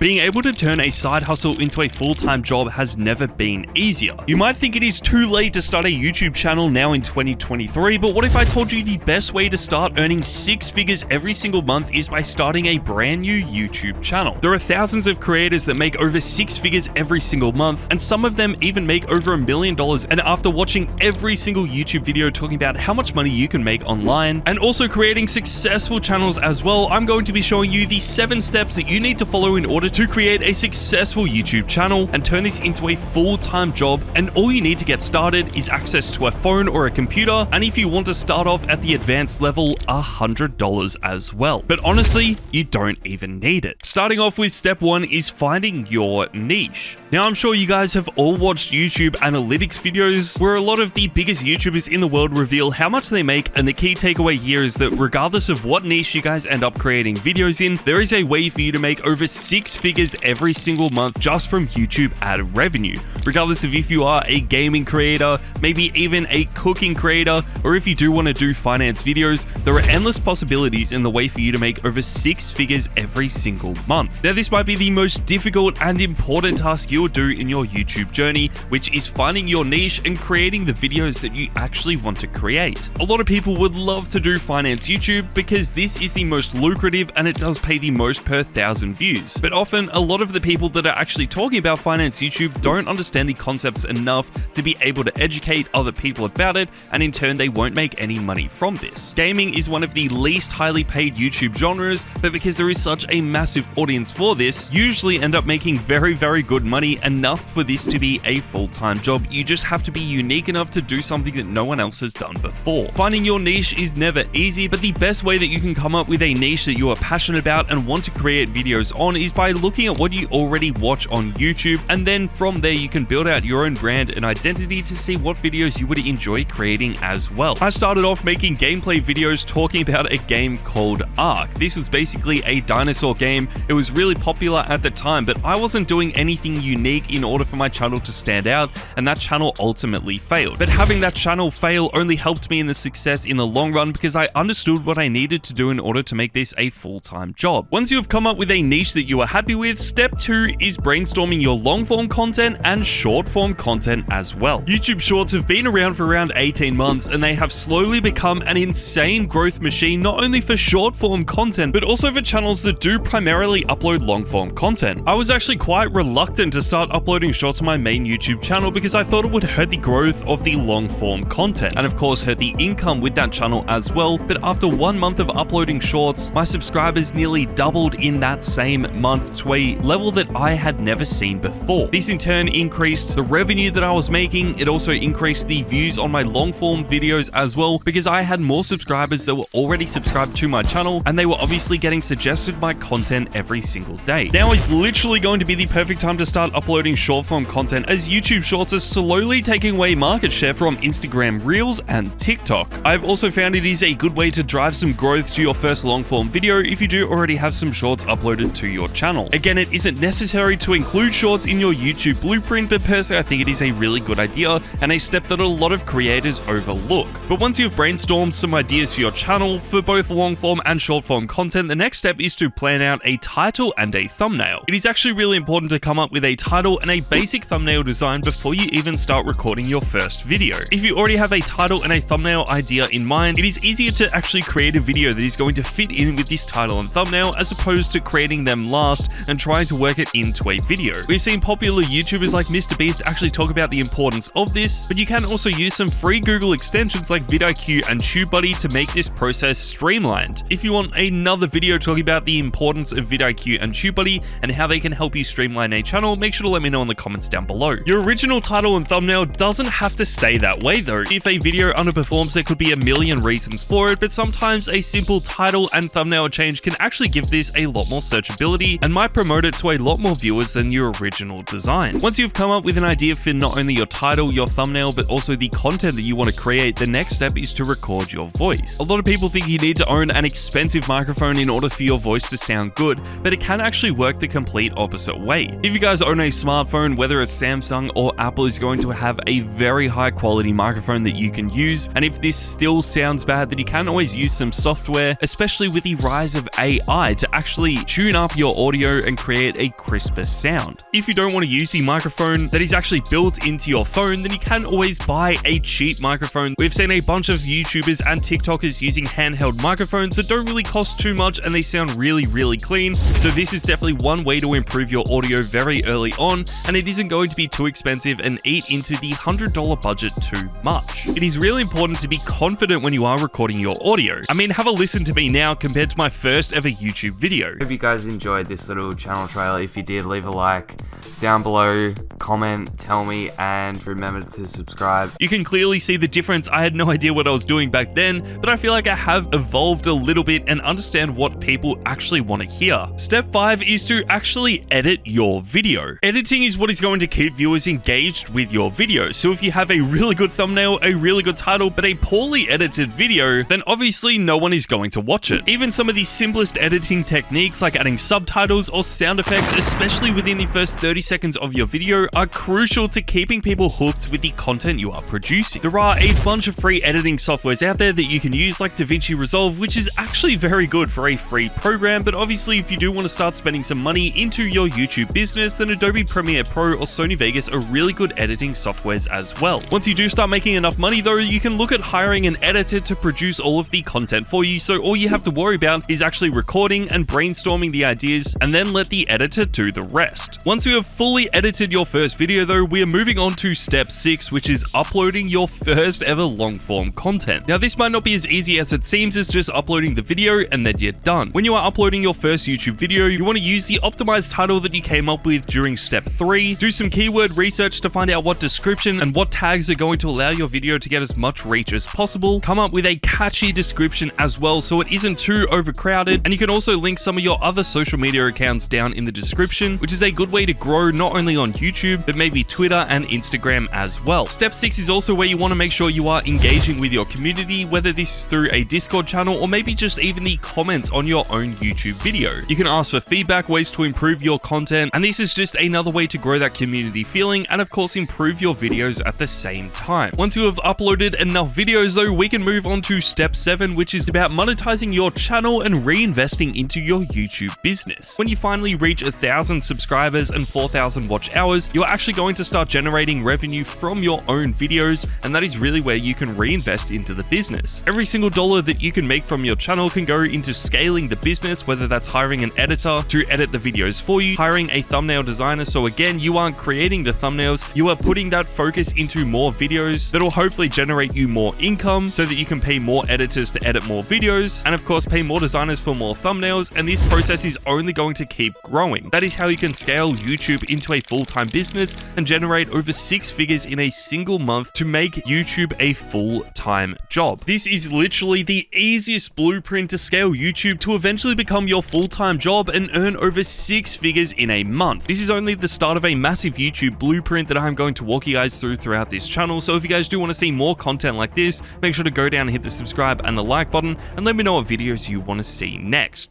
being able to turn a side hustle into a full-time job has never been easier. You might think it is too late to start a YouTube channel now in 2023, but what if I told you the best way to start earning 6 figures every single month is by starting a brand new YouTube channel? There are thousands of creators that make over 6 figures every single month, and some of them even make over $1 million. And after watching every single YouTube video talking about how much money you can make online and also creating successful channels as well, I'm going to be showing you the 7 steps that you need to follow in order to create a successful YouTube channel and turn this into a full-time job. And all you need to get started is access to a phone or a computer, and if you want to start off at the advanced level, $100 as well. But honestly, you don't even need it. Starting off with step 1 is finding your niche. Now, I'm sure you guys have all watched YouTube analytics videos where a lot of the biggest YouTubers in the world reveal how much they make, and the key takeaway here is that regardless of what niche you guys end up creating videos in, there is a way for you to make over 6 figures every single month just from YouTube ad revenue. Regardless of if you are a gaming creator, maybe even a cooking creator, or if you do want to do finance videos, there are endless possibilities in the way for you to make over 6 figures every single month. Now, this might be the most difficult and important task you'll do in your YouTube journey, which is finding your niche and creating the videos that you actually want to create. A lot of people would love to do finance YouTube because this is the most lucrative and it does pay the most per 1,000 views. But often, a lot of the people that are actually talking about finance YouTube don't understand the concepts enough to be able to educate other people about it, and in turn, they won't make any money from this. Gaming is one of the least highly paid YouTube genres, but because there is such a massive audience for this, you usually end up making very, very good money, enough for this to be a full-time job. You just have to be unique enough to do something that no one else has done before. Finding your niche is never easy, but the best way that you can come up with a niche that you are passionate about and want to create videos on is by looking at what you already watch on YouTube, and then from there you can build out your own brand and identity to see what videos you would enjoy creating as well. I started off making gameplay videos talking about a game called Ark. This was basically a dinosaur game. It was really popular at the time, but I wasn't doing anything unique in order for my channel to stand out, and that channel ultimately failed. But having that channel fail only helped me in the success in the long run because I understood what I needed to do in order to make this a full-time job. Once you have come up with a niche that you are happy with, step 2 is brainstorming your long-form content and short-form content as well. YouTube Shorts have been around for around 18 months, and they have slowly become an insane growth machine, not only for short-form content, but also for channels that do primarily upload long-form content. I was actually quite reluctant to start uploading shorts on my main YouTube channel because I thought it would hurt the growth of the long-form content, and of course hurt the income with that channel as well. But after 1 month of uploading shorts, my subscribers nearly doubled in that same month to a level that I had never seen before. This in turn increased the revenue that I was making. It also increased the views on my long-form videos as well because I had more subscribers that were already subscribed to my channel, and they were obviously getting suggested my content every single day. Now is literally going to be the perfect time to start uploading short-form content, as YouTube Shorts are slowly taking away market share from Instagram Reels and TikTok. I've also found it is a good way to drive some growth to your first long-form video if you do already have some shorts uploaded to your channel. Again, it isn't necessary to include shorts in your YouTube blueprint, but personally I think it is a really good idea and a step that a lot of creators overlook. But once you've brainstormed some ideas for your channel for both long-form and short-form content, the next step is to plan out a title and a thumbnail. It is actually really important to come up with a title and a basic thumbnail design before you even start recording your first video. If you already have a title and a thumbnail idea in mind, it is easier to actually create a video that is going to fit in with this title and thumbnail as opposed to creating them last and trying to work it into a video. We've seen popular YouTubers like MrBeast actually talk about the importance of this, but you can also use some free Google extensions like vidIQ and TubeBuddy to make this process streamlined. If you want another video talking about the importance of vidIQ and TubeBuddy and how they can help you streamline a channel, make sure to let me know in the comments down below. Your original title and thumbnail doesn't have to stay that way though. If a video underperforms, there could be a million reasons for it, but sometimes a simple title and thumbnail change can actually give this a lot more searchability and might promote it to a lot more viewers than your original design. Once you've come up with an idea for not only your title, your thumbnail, but also the content that you want to create, the next step is to record your voice. A lot of people think you need to own an expensive microphone in order for your voice to sound good, but it can actually work the complete opposite way. If you guys own a smartphone, whether it's Samsung or Apple, is going to have a very high quality microphone that you can use. And if this still sounds bad, then you can always use some software, especially with the rise of AI, to actually tune up your audio and create a crisper sound. If you don't want to use the microphone that is actually built into your phone, then you can always buy a cheap microphone. We've seen a bunch of YouTubers and TikTokers using handheld microphones that don't really cost too much and they sound really clean. So this is definitely one way to improve your audio very early on, and it isn't going to be too expensive and eat into the $100 budget too much. It is really important to be confident when you are recording your audio. I mean, have a listen to me now compared to my first ever YouTube video. Hope you guys enjoyed this little channel trailer. If you did, leave a like down below, comment, tell me, and remember to subscribe. You can clearly see the difference. I had no idea what I was doing back then, but I feel like I have evolved a little bit and understand what people actually want to hear. Step 5 is to actually edit your video. Editing is what is going to keep viewers engaged with your video. So if you have a really good thumbnail, a really good title, but a poorly edited video, then obviously no one is going to watch it. Even some of the simplest editing techniques like adding subtitles or sound effects, especially within the first 30 seconds of your video, are crucial to keeping people hooked with the content you are producing. There are a bunch of free editing softwares out there that you can use, like DaVinci Resolve, which is actually very good for a free program, but obviously if you do want to start spending some money into your YouTube business, then Adobe Premiere Pro or Sony Vegas are really good editing softwares as well. Once you do start making enough money though, you can look at hiring an editor to produce all of the content for you, so all you have to worry about is actually recording and brainstorming the ideas, and then let the editor do the rest. Once you have fully edited your first video though, we are moving on to step 6, which is uploading your first ever long form content. Now this might not be as easy as it seems as just uploading the video and then you're done. When you are uploading your first YouTube video, you want to use the optimized title that you came up with during step 3, do some keyword research to find out what description and what tags are going to allow your video to get as much reach as possible, come up with a catchy description as well so it isn't too overcrowded, and you can also link some of your other social media accounts down in the description, which is a good way to grow not only on YouTube, but maybe Twitter and Instagram as well. Step 6 is also where you want to make sure you are engaging with your community, whether this is through a Discord channel or maybe just even the comments on your own YouTube video. You can ask for feedback, ways to improve your content, and this is just another way to grow that community feeling and of course improve your videos at the same time. Once you have uploaded enough videos though, we can move on to step 7, which is about monetizing your channel and reinvesting into your YouTube business. When you finally reach 1,000 subscribers and 4,000 watch hours, you're actually going to start generating revenue from your own videos, and that is really where you can reinvest into the business. Every single dollar that you can make from your channel can go into scaling the business, whether that's hiring an editor to edit the videos for you, hiring a thumbnail designer, so again, you aren't creating the thumbnails, you are putting that focus into more videos that will hopefully generate you more income so that you can pay more editors to edit more videos, and of course pay more designers for more thumbnails, and this process is only going to keep growing. That is how you can scale YouTube into a full-time business and generate over 6 figures in a single month to make YouTube a full-time job. This is literally the easiest blueprint to scale YouTube to eventually become your full-time job and earn over 6 figures in a month. This is only the start of a massive YouTube blueprint that I'm going to walk you guys through throughout this channel, so if you guys do want to see more content like this, make sure to go down and hit the subscribe and the like button, and let me know what videos you want to see next.